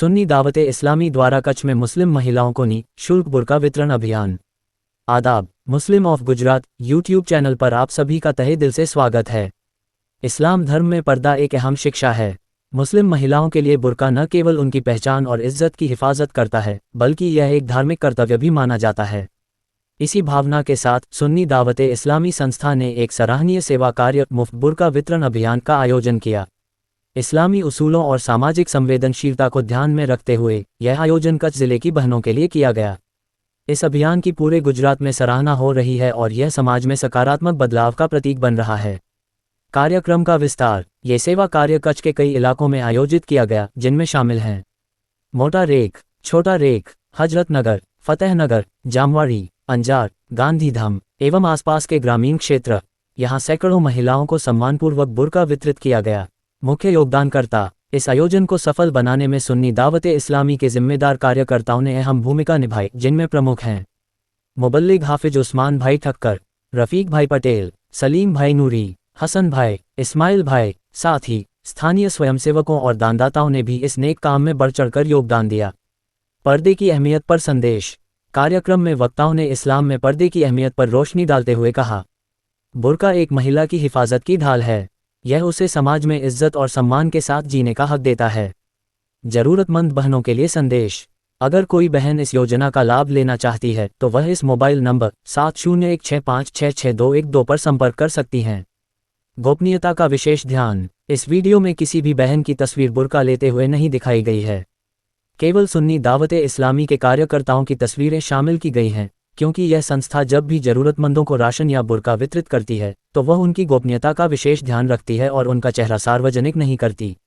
सुन्नी दावते इस्लामी द्वारा कच्छ में मुस्लिम महिलाओं को निःशुल्क बुर्का वितरण अभियान। आदाब, मुस्लिम ऑफ गुजरात यूट्यूब चैनल पर आप सभी का तहे दिल से स्वागत है। इस्लाम धर्म में पर्दा एक अहम शिक्षा है। मुस्लिम महिलाओं के लिए बुर्का न केवल उनकी पहचान और इज्जत की हिफाजत करता है, बल्कि यह एक धार्मिक कर्तव्य भी माना जाता है। इसी भावना के साथ सुन्नी दावते इस्लामी संस्था ने एक सराहनीय सेवा कार्य मुफ्त बुर्का वितरण अभियान का आयोजन किया। इस्लामी उसूलों और सामाजिक संवेदनशीलता को ध्यान में रखते हुए यह आयोजन कच्छ जिले की बहनों के लिए किया गया। इस अभियान की पूरे गुजरात में सराहना हो रही है और यह समाज में सकारात्मक बदलाव का प्रतीक बन रहा है। कार्यक्रम का विस्तार। ये सेवा कार्य कच्छ के कई इलाकों में आयोजित किया गया, जिनमें शामिल हैं मोटा रेख, छोटा रेख, हजरत नगर, फतेहनगर, जामवाड़ी, अंजार, गांधीधाम एवं आसपास के ग्रामीण क्षेत्र। यहाँ सैकड़ों महिलाओं को सम्मानपूर्वक बुर्का वितरित किया गया। मुख्य योगदानकर्ता। इस आयोजन को सफल बनाने में सुन्नी दावते इस्लामी के जिम्मेदार कार्यकर्ताओं ने अहम भूमिका निभाई, जिनमें प्रमुख हैं मुबल्लिग हाफिज उस्मान भाई ठक्कर, रफीक भाई पटेल, सलीम भाई नूरी, हसन भाई, इस्माइल भाई। साथ ही स्थानीय स्वयंसेवकों और दानदाताओं ने भी इस नेक काम में बढ़ चढ़कर योगदान दिया। पर्दे की अहमियत पर संदेश। कार्यक्रम में वक्ताओं ने इस्लाम में पर्दे की अहमियत पर रोशनी डालते हुए कहा, बुर्का एक महिला की हिफाजत की ढाल है। यह उसे समाज में इज्जत और सम्मान के साथ जीने का हक देता है। जरूरतमंद बहनों के लिए संदेश। अगर कोई बहन इस योजना का लाभ लेना चाहती है तो वह इस मोबाइल नंबर 7016566212 पर संपर्क कर सकती हैं। गोपनीयता का विशेष ध्यान। इस वीडियो में किसी भी बहन की तस्वीर बुर्का लेते हुए नहीं दिखाई गई है। केवल सुन्नी दावते इस्लामी के कार्यकर्ताओं की तस्वीरें शामिल की गई हैं, क्योंकि यह संस्था जब भी जरूरतमंदों को राशन या बुर्का वितरित करती है तो वह उनकी गोपनीयता का विशेष ध्यान रखती है और उनका चेहरा सार्वजनिक नहीं करती।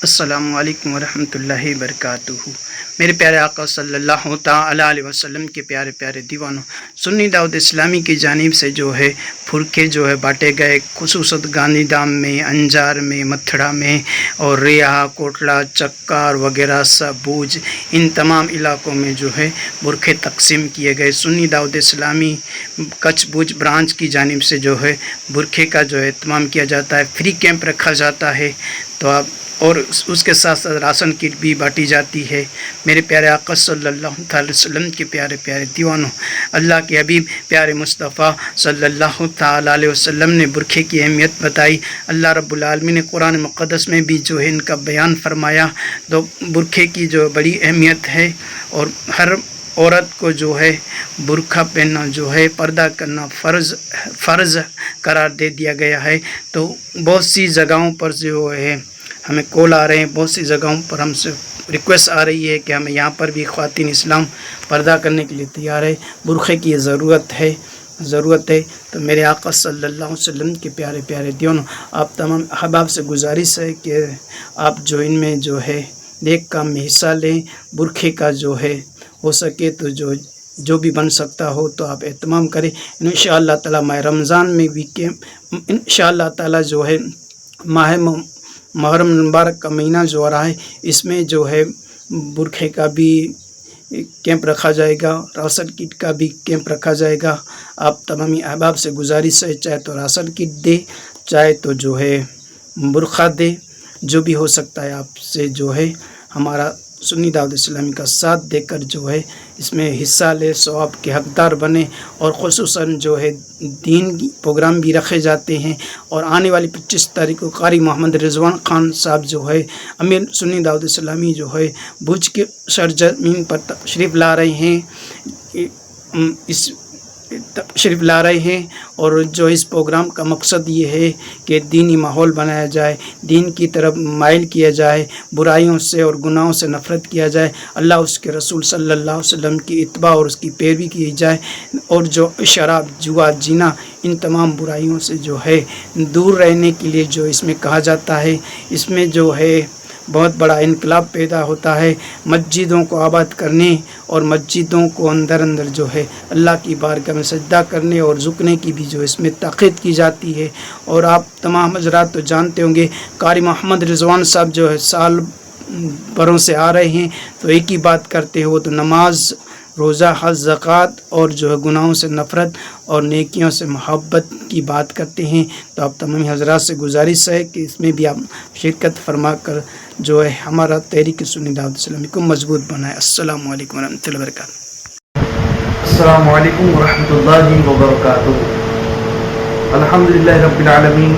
अस्सलामु अलैकुम वरहमतुल्लाहि वबरकातुहू। मेरे प्यारे आका सल्लल्लाहु तआला अलैहि वसल्लम के प्यारे प्यारे दीवानों, सुन्नी दावत इस्लामी की जानिब से जो है फुरके जो है बांटे गए, खुसूसत गांधीधाम में, अंजार में, मथड़ा में और रिया, कोटला, चक्कार वगैरह सब भूज, इन तमाम इलाकों में जो है बुरखे तकसीम किए गए। सुन्नी दावत इस्लामी कच्छ भुज ब्रांच की जानिब से जो है बुरखे का जो है इत्माम किया जाता है। फ्री कैंप रखा जाता है तो आप और उसके साथ साथ राशन किट भी बांटी जाती है। मेरे प्यारे आका सल्लल्लाहु अलैहि वसल्लम के प्यारे प्यारे दीवानों, अल्लाह के हबीब प्यारे मुस्तफ़ा सल्लल्लाहु अलैहि वसल्लम ने बुरखे की अहमियत बताई। अल्लाह रब्बुल आलमीन ने कुरान मुक़द्दस में भी जो है इनका बयान फरमाया। तो बुरखे की जो बड़ी अहमियत है और हर औरत को जो है बुरखा पहनना जो है पर्दा करना फ़र्ज़ करार दे दिया गया है। तो बहुत सी जगहों पर जो है हमें कॉल आ रहे हैं, बहुत सी जगहों पर हमसे रिक्वेस्ट आ रही है कि हमें यहाँ पर भी ख़वातीन इस्लाम पर्दा करने के लिए तैयार है, बुरखे की ज़रूरत है। तो मेरे आका सल्लल्लाहु अलैहि वसल्लम के प्यारे प्यारे दीवानों, आप तमाम अहबाब से गुजारिश है कि आप जो इनमें जो है नेक काम में हिस्सा लें। बुरखे का जो है हो सके तो जो भी बन सकता हो तो आप एहतमाम करें। इंशाअल्लाह ताला माह रमज़ान में भी इंशाअल्लाह ताला जो है माह मुहर्रम मुबारक का महीना जो आ रहा है, इसमें जो है बुरखे का भी कैंप रखा जाएगा, राशन किट का भी कैंप रखा जाएगा। आप तमामी अहबाब से गुजारिश है, चाहे तो राशन किट दे, चाहे तो जो है बुरखा दे, जो भी हो सकता है आपसे जो है हमारा सुन्नी दावत इस्लामी का साथ देकर जो है इसमें हिस्सा ले, सवाब के हकदार बने। और ख़ुसूसन जो है दीन की प्रोग्राम भी रखे जाते हैं। और आने वाली 25 तारीख को कारी मोहम्मद रिजवान खान साहब जो है अमीर सुन्नी दावत इस्लामी जो है भुज के सरजमीन पर तशरीफ़ ला रहे हैं। और जो इस प्रोग्राम का मकसद ये है कि दीनी माहौल बनाया जाए, दीन की तरफ माइल किया जाए, बुराइयों से और गुनाहों से नफ़रत किया जाए, अल्लाह उसके रसूल सल्लल्लाहु अलैहि वसल्लम की इत्बा और उसकी पैरवी की जाए। और जो शराब, जुआ, जीना, इन तमाम बुराइयों से जो है दूर रहने के लिए जो इसमें कहा जाता है, इसमें जो है بہت بڑا انقلاب پیدا ہوتا ہے مسجدوں کو آباد کرنے اور مسجدوں کو اندر اندر جو ہے اللہ کی بارگاہ میں سجدہ کرنے اور جھکنے کی بھی جو اس میں تاکید کی جاتی ہے۔ اور آپ تمام حضرات تو جانتے ہوں گے قاری محمد رضوان صاحب جو ہے سال بروں سے آ رہے ہیں تو ایک ہی بات کرتے ہیں، وہ تو نماز، روزہ، حج، زکوٰۃ اور جو ہے گناہوں سے نفرت اور نیکیوں سے محبت کی بات کرتے ہیں۔ تو آپ تمام حضرات سے گزارش ہے کہ اس میں بھی آپ شرکت فرما کر جو ہے ہمارا تحریک سنی دعوت اسلامی کو مضبوط بنائے۔ السلام علیکم ورحمۃ اللہ وبرکاتہ۔ السلام علیکم ورحمۃ اللہ وبرکاتہ۔ الحمدللہ رب العالمین،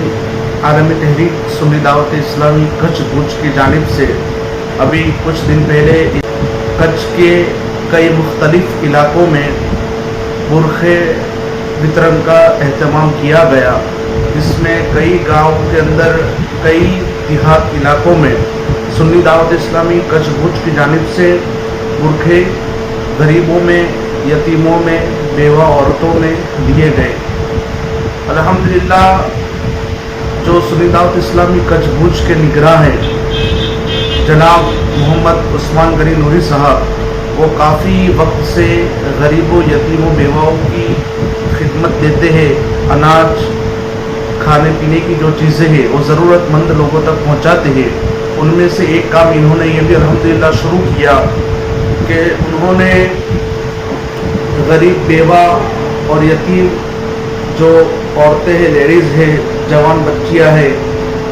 عالم تحریک سنی دعوت اسلامی کچھ بھوج کی جانب سے ابھی کچھ دن پہلے کچھ کے کئی مختلف علاقوں میں برقعے وترن کا اہتمام کیا گیا، جس میں کئی گاؤں کے اندر، کئی دیہات علاقوں میں سنی دعوت اسلامی کچھ بھوج کی جانب سے برقعے غریبوں میں، یتیموں میں، بیوہ عورتوں میں دیے گئے۔ الحمدللہ جو سنی دعوت اسلامی کچھ بھوج کے نگراں ہیں جناب محمد عثمان غنی نوری صاحب، وہ کافی وقت سے غریبوں، یتیموں، بیواؤں کی خدمت دیتے ہیں، اناج، کھانے پینے کی جو چیزیں ہیں وہ ضرورت مند لوگوں تک پہنچاتے ہیں۔ ان میں سے ایک کام انہوں نے یہ بھی الحمدللہ شروع کیا کہ انہوں نے غریب، بیوہ اور یتیم جو عورتیں ہیں، لیڈیز ہیں، جوان بچیاں ہیں،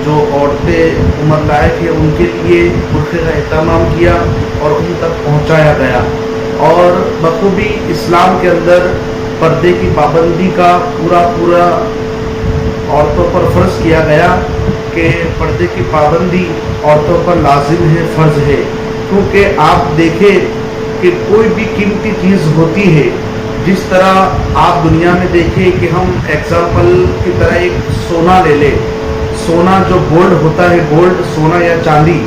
جو عورتیں عمر لائق ہیں، ان کے لیے برقعے کا اہتمام کیا اور ان تک پہنچایا گیا۔ اور بخوبی اسلام کے اندر پردے کی پابندی کا پورا عورتوں پر فرض کیا گیا کہ پردے کی پابندی عورتوں پر لازم ہے، فرض ہے۔ کیونکہ آپ دیکھیں کہ کوئی بھی قیمتی چیز ہوتی ہے، جس طرح آپ دنیا میں دیکھیں کہ ہم ایگزامپل کی طرح ایک سونا لے لیں، سونا جو گولڈ ہوتا ہے، گولڈ، سونا یا چاندی،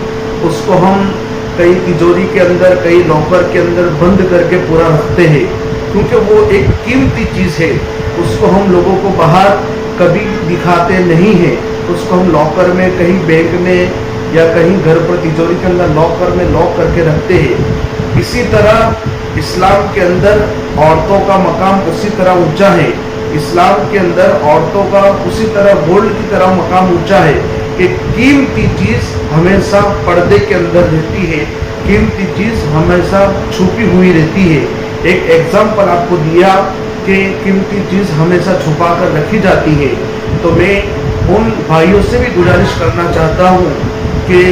اس کو ہم کئی تجوری کے اندر، کئی لاکر کے اندر بند کر کے پورا رکھتے ہیں، کیونکہ وہ ایک قیمتی چیز ہے۔ اس کو ہم لوگوں کو باہر کبھی دکھاتے نہیں ہیں، اس کو ہم لاکر میں، کہیں بینک میں یا کہیں گھر پر تجوری کے اندر لاکر میں لاک کر کے رکھتے ہیں۔ اسی طرح اسلام کے اندر عورتوں کا مقام اسی طرح اونچا ہے، اسلام کے اندر عورتوں کا اسی طرح گولڈ کی طرح مقام اونچا ہے کہ قیمتی چیز ہمیشہ پردے کے اندر رہتی ہے، قیمتی چیز ہمیشہ چھپی ہوئی رہتی ہے۔ ایک ایگزامپل آپ کو دیا کہ قیمتی چیز ہمیشہ چھپا کر رکھی جاتی ہے۔ تو میں ان بھائیوں سے بھی گزارش کرنا چاہتا ہوں کہ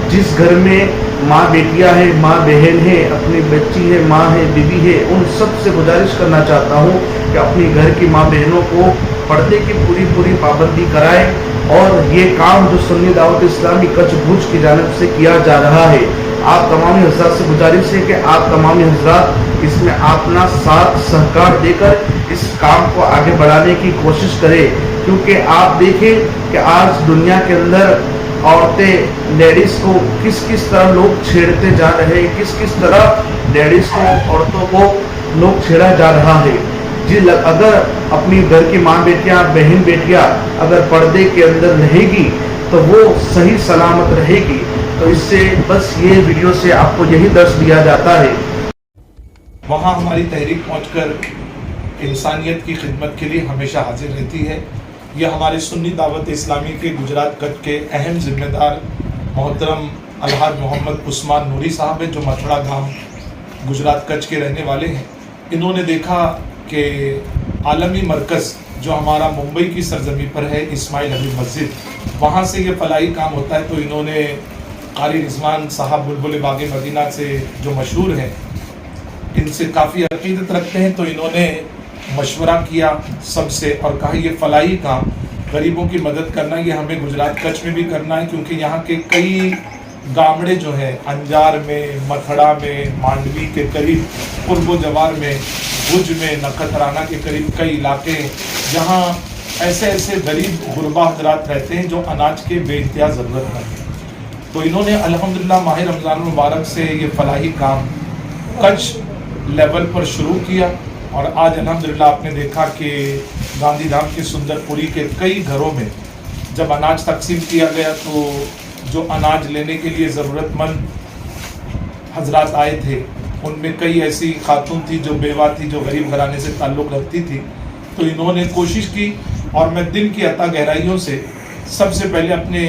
جس گھر میں ماں بیٹیاں ہیں، ماں بہن ہے، اپنی بچی ہے، ماں ہے، بیوی ہے، ان سب سے گزارش کرنا چاہتا ہوں کہ اپنی گھر کی ماں بہنوں کو پردے کی پوری پابندی کرائے۔ اور یہ کام جو سنی دعوت اسلامی کچھ بھوج کی جانب سے کیا جا رہا ہے، آپ تمام حضرات سے گزارش ہے کہ آپ تمام حضرات اس میں اپنا ساتھ سہکار دے کر اس کام کو آگے بڑھانے کی کوشش کریں، کیونکہ آپ دیکھیں کہ آج دنیا کے اندر عورتیں، لیڈیز کو کس طرح لوگ چھیڑتے جا رہے ہیں، کس طرح لیڈیز کو، عورتوں کو لوگ چھیڑا جا رہا ہے۔ جی اگر اپنی گھر کی ماں بیٹیاں، بہن بیٹیاں اگر پردے کے اندر رہے گی تو وہ صحیح سلامت رہے گی۔ تو اس سے بس یہ ویڈیو سے آپ کو یہی درس دیا جاتا ہے۔ وہاں ہماری تحریک پہنچ کر انسانیت کی خدمت کے لیے ہمیشہ حاضر رہتی ہے۔ یہ ہمارے سنی دعوت اسلامی کے گجرات کچھ کے اہم ذمہ دار محترم الحاج محمد عثمان نوری صاحب ہیں، جو متھڑا گام گجرات کچھ کے رہنے والے ہیں۔ انہوں نے دیکھا کہ عالمی مرکز جو ہمارا ممبئی کی سرزمین پر ہے، اسماعیل حبیب مسجد، وہاں سے یہ فلاحی کام ہوتا ہے۔ تو انہوں نے قاری رضوان صاحب بلبل باغ مدینہ سے جو مشہور ہیں، ان سے کافی عقیدت رکھتے ہیں، تو انہوں نے مشورہ کیا سب سے اور کہا یہ فلاحی کام، غریبوں کی مدد کرنا، یہ ہمیں گجرات کچھ میں بھی کرنا ہے، کیونکہ یہاں کے کئی گامڑے جو ہیں، انجار میں، متھڑا میں، مانڈوی کے قریب، قرب و جوار میں، بھوج میں، نکھترانہ کے قریب کئی علاقے ہیں جہاں ایسے غریب غربا حضرات رہتے ہیں جو اناج کے بے انتہا ضرورت مند ہیں۔ تو انہوں نے الحمدللہ ماہ رمضان المبارک سے یہ فلاحی کام کچھ لیول پر شروع کیا، اور آج الحمدللہ آپ نے دیکھا کہ گاندھی دھام کے سندر پوری کے کئی گھروں میں جب اناج تقسیم کیا گیا تو जो अनाज लेने के लिए ज़रूरतमंद हजरात आए थे, उनमें कई ऐसी खातून थी जो बेवा थी, जो गरीब घराने से ताल्लुक़ रखती थी। तो इन्होंने कोशिश की और मैं दिल की अता गहराइयों से सबसे पहले अपने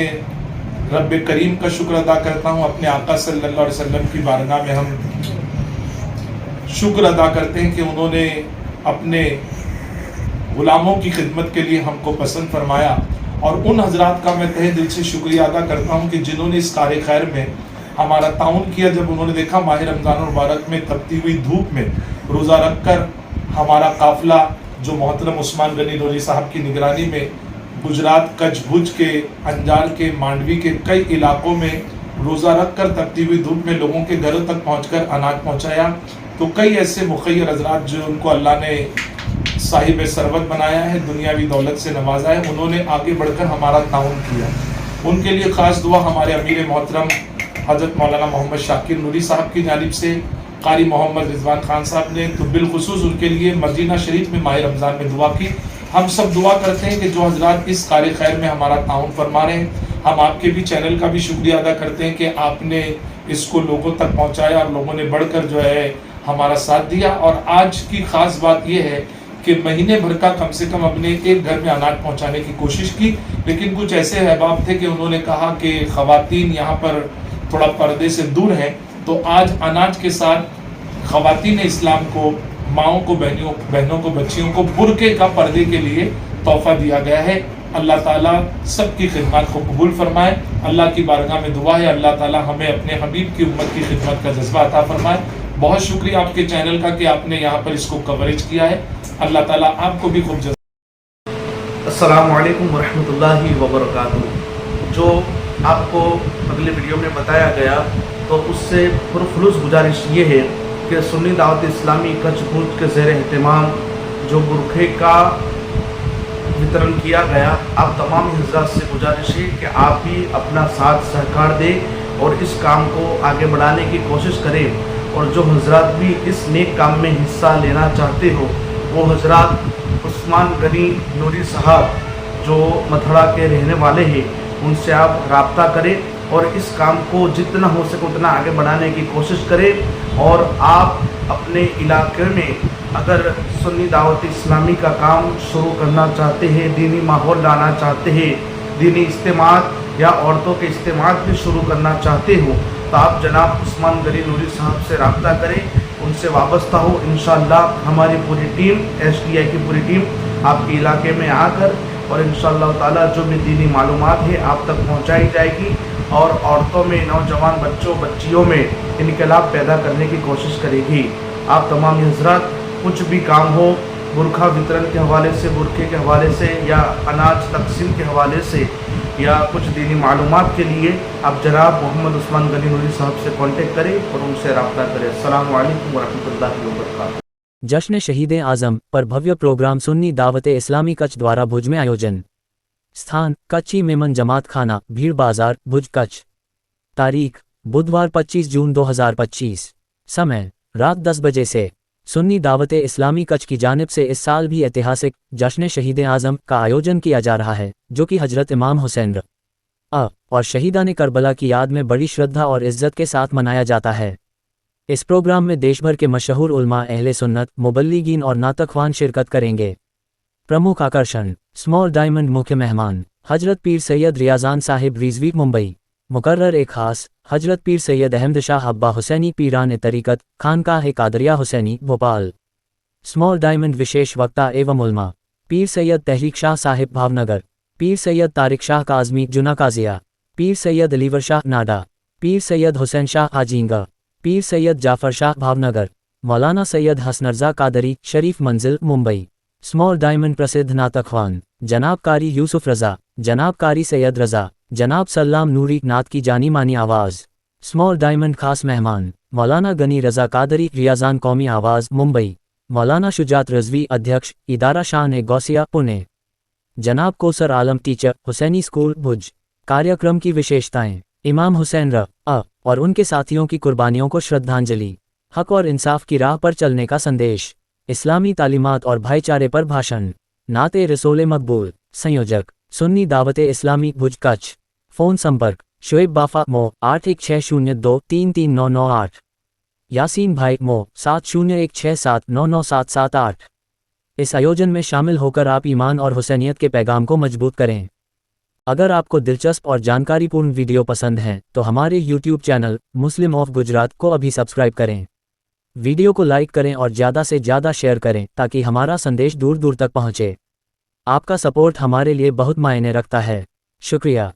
रब करीम का शुक्र अदा करता हूँ। अपने आका सल्लल्लाहु अलैहि वसल्लम की बारगाह में हम शुक्र अदा करते हैं कि उन्होंने अपने ग़ुलामों की खिदमत के लिए हमको पसंद फरमाया। और उन हजरात का मैं तहे दिल से शुक्रिया अदा करता हूँ कि जिन्होंने इस कार खैर में हमारा ताउन किया। जब उन्होंने देखा माह रमज़ान मुबारक में तपती हुई धूप में रोज़ा रख कर हमारा काफ़िला जो मोहतरम उस्मान गनी नूरी साहब की निगरानी में गुजरात, कच्छ, भुज के, अंजार के, मांडवी के कई इलाकों में रोज़ा रख कर तपती हुई धूप में लोगों के घरों तक पहुँचकर अनाज पहुँचाया, तो कई ऐसे मुखय्यर हजरात जो उनको अल्लाह ने साहिब सरवत बनाया है, दुनियावी दौलत से नवाजा है, उन्होंने आगे बढ़कर हमारा ताउन किया। उनके लिए ख़ास दुआ हमारे अमीर मोहतरम हज़रत मौलाना मोहम्मद शाकिर नूरी साहब की जानिब से, कारी मोहम्मद रिजवान खान साहब ने तो बिलखुसूस उनके लिए मदीना शरीफ में माह रमज़ान में दुआ की। हम सब दुआ करते हैं कि जो हजरात इस कार खैर में हमारा ताउन फरमा रहे हैं, हम आपके भी चैनल का भी शुक्रिया अदा करते हैं कि आपने इसको लोगों तक पहुँचाया और लोगों ने बढ़कर जो है हमारा साथ दिया। और आज की ख़ास बात यह है कि महीने भर का कम से कम अपने एक घर में अनाज पहुँचाने की कोशिश की, लेकिन कुछ ऐसे अहबाब थे कि उन्होंने कहा कि ख़वातीन यहाँ पर थोड़ा पर्दे से दूर हैं, तो आज अनाज के साथ ख़वातीन इस्लाम को, माओं को, बहनों को, बच्चियों को बुरके का पर्दे के लिए तोहफ़ा दिया गया है। अल्लाह ताला सबकी खिदमत को कबूल फरमाए। अल्लाह की बारगाह में दुआ है अल्लाह ताला हमें अपने हबीब की उम्मत की खिदमत का जज्बा अता फरमाए। बहुत शुक्रिया आपके चैनल का कि आपने यहाँ पर इसको कवरेज किया है। अल्लाह ताला आपको भी खूब अस्सलामु अलैकुम वरहमतुल्लाहि वबरकातुहू। जो आपको अगले वीडियो में बताया गया, तो उससे पुरखुलूस गुजारिश ये है कि सुन्नी दावत इस्लामी कच्छ भुज के ज़ेर एहतमाम जो बुरखे का वितरण किया गया, आप तमाम हज़रात से गुजारिश है कि आप भी अपना साथ सहकार दें और इस काम को आगे बढ़ाने की कोशिश करें। और जो हज़रात भी इस नेक काम में हिस्सा लेना चाहते हो, वो हज़रात उस्मान गनी नूरी साहब जो मथुरा के रहने वाले हैं, उनसे आप राब्ता करें और इस काम को जितना हो सके उतना आगे बढ़ाने की कोशिश करें। और आप अपने इलाके में अगर सुन्नी दावत इस्लामी का काम शुरू करना चाहते हैं, दीनी माहौल लाना चाहते हैं, दीनी इज्तिमात या औरतों के इज्तिमात भी शुरू करना चाहते हो, तो आप जनाब उस्मान गनी नूरी साहब से राब्ता करें, उनसे वाबस्ता हो। इंशाअल्लाह हमारी पूरी टीम, STI की पूरी टीम आपके इलाके में आकर और इंशाअल्लाह ताला जो भी दीनी मालूमात है आप तक पहुंचाई जाएगी और औरतों में, नौजवान बच्चों, बच्चियों में इनकलाब पैदा करने की कोशिश करेगी। आप तमाम हज़रात कुछ भी काम हो, बुरखा वितरण के हवाले से, बुरखे के हवाले से या अनाज तकसीम के हवाले से या कुछ दीनी मालूमात के लिए आप जनाब मोहम्मद उस्मान गनी नूरी साहब से कांटेक्ट करें और उनसे रब्ता करें। अस्सलामु अलैकुम वरहमतुल्लाहि वबरकातुहू। जश्न शहीद आज़म पर भव्य प्रोग्राम सुन्नी दावत इस्लामी कच्छ द्वारा भुज में आयोजन। स्थान कच्ची मेमन जमात खाना, भीड़ बाजार, भुज, कच्छ। तारीख बुधवार 25 जून 2025। समय रात 10 बजे से। सुन्नी दावत इस्लामी कच्छ की जानिब से इस साल भी ऐतिहासिक जश्न शहीद आज़म का आयोजन किया जा रहा है, जो कि हजरत इमाम हुसैन और शहीदान करबला की याद में बड़ी श्रद्धा और इज्जत के साथ मनाया जाता है। इस प्रोग्राम में देश भर के मशहूर उलमा, अहले सुन्नत, मुबल्लिगीन और नातख्वान शिरकत करेंगे। प्रमुख आकर्षण स्मॉल डायमंड। मुख्य मेहमान हजरत पीर सैयद रियाजान साहिब रिजवी मुंबई। मुकर्रर एक खास हजरत पीर सैयद अहमद शाह अब्बा हुसैनी पीरान तरीक़त खानकाह कादरिया हुसैनी भोपाल। स्मॉल डायमंड विशेष वक्ता एवं उलमा पीर सैयद तहरीक शाह साहिब भावनगर, पीर सैयद तारिक शाह काज़मी जुना काजिया, पीर सैयद अलीवर शाह नाडा, पीर सैयद हुसैन शाह आजींगा, पीर सैयद जाफ़र शाह भावनगर, मौलाना सैयद हसन रज़ा कादरी शरीफ मंजिल मुंबई। स्मॉल डायमंड प्रसिद्ध नातख्वान जनाब कारी यूसुफ रज़ा, जनाब कारी सैयद रज़ा, जनाब सल्लाम नूरी नात की जानी मानी आवाज़। स्मॉल डायमंड खास मेहमान मौलाना गनी रज़ा कादरी रियाजान कौमी आवाज़ मुंबई, मौलाना शुजात रज़वी अध्यक्ष इदारा शान गौसिया पुणे, जनाब कोसर आलम टीचर हुसैनी स्कूल भुज। कार्यक्रम की विशेषताएं इमाम हुसैन और उनके साथियों की कुर्बानियों को श्रद्धांजलि, हक और इंसाफ की राह पर चलने का संदेश, इस्लामी तालीमात और भाईचारे पर भाषण, नाते रसूल मकबूल। संयोजक सुन्नी दावत इस्लामी भुज कच्छ। फ़ोन संपर्क शुएब बाफा मो 8160233998, यासीन भाई मो 701667997778। इस आयोजन में शामिल होकर आप ईमान और हुसैनियत के पैगाम को मजबूत करें। अगर आपको दिलचस्प और जानकारीपूर्ण वीडियो पसंद हैं तो हमारे YouTube channel Muslim of Gujarat को अभी सब्सक्राइब करें। वीडियो को लाइक करें और ज़्यादा से ज़्यादा शेयर करें ताकि हमारा संदेश दूर दूर तक पहुँचे। आपका सपोर्ट हमारे लिए बहुत मायने रखता है। शुक्रिया।